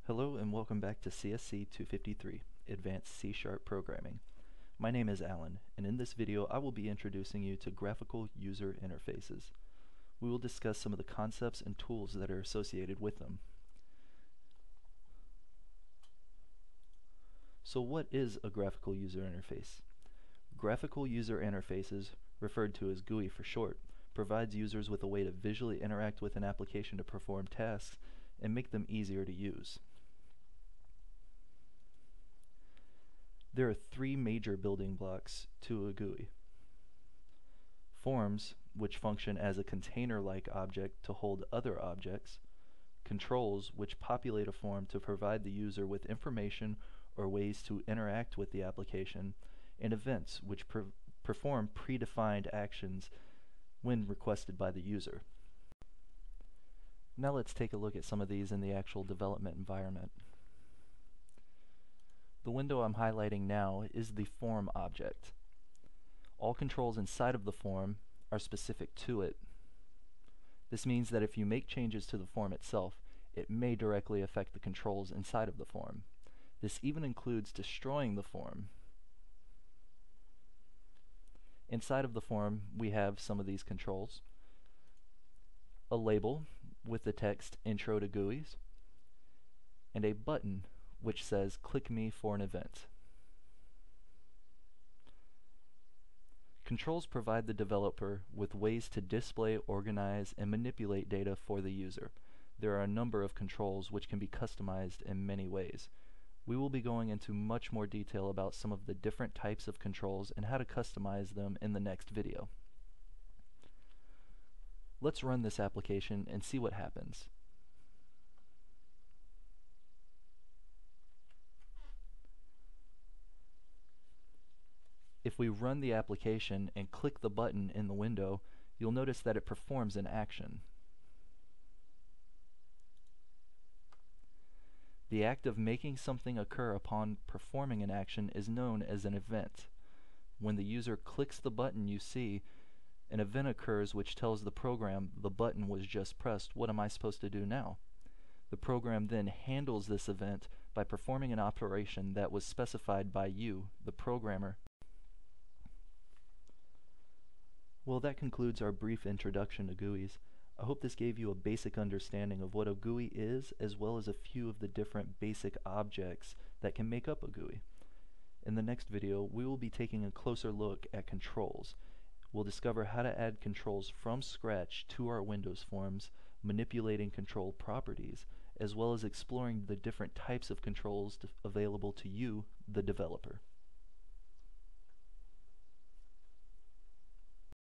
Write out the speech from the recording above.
Hello and welcome back to CSC253, Advanced C# Programming. My name is Alan, and in this video I will be introducing you to graphical user interfaces. We will discuss some of the concepts and tools that are associated with them. So what is a graphical user interface? Graphical user interfaces, referred to as GUI for short, provides users with a way to visually interact with an application to perform tasks and make them easier to use. There are three major building blocks to a GUI. Forms, which function as a container-like object to hold other objects. Controls, which populate a form to provide the user with information or ways to interact with the application. And events, which perform predefined actions when requested by the user. Now let's take a look at some of these in the actual development environment. The window I'm highlighting now is the form object. All controls inside of the form are specific to it. This means that if you make changes to the form itself, it may directly affect the controls inside of the form. This even includes destroying the form. Inside of the form, we have some of these controls. A label with the text Intro to GUIs, and a button which says click me for an event. Controls provide the developer with ways to display, organize, and manipulate data for the user. There are a number of controls which can be customized in many ways. We will be going into much more detail about some of the different types of controls and how to customize them in the next video. Let's run this application and see what happens. If we run the application and click the button in the window, you'll notice that it performs an action. The act of making something occur upon performing an action is known as an event. When the user clicks the button, you see an event occurs which tells the program the button was just pressed. What am I supposed to do now? The program then handles this event by performing an operation that was specified by you, the programmer. Well, that concludes our brief introduction to GUIs. I hope this gave you a basic understanding of what a GUI is, as well as a few of the different basic objects that can make up a GUI. In the next video, we will be taking a closer look at controls. We'll discover how to add controls from scratch to our Windows forms, manipulating control properties, as well as exploring the different types of controls available to you, the developer.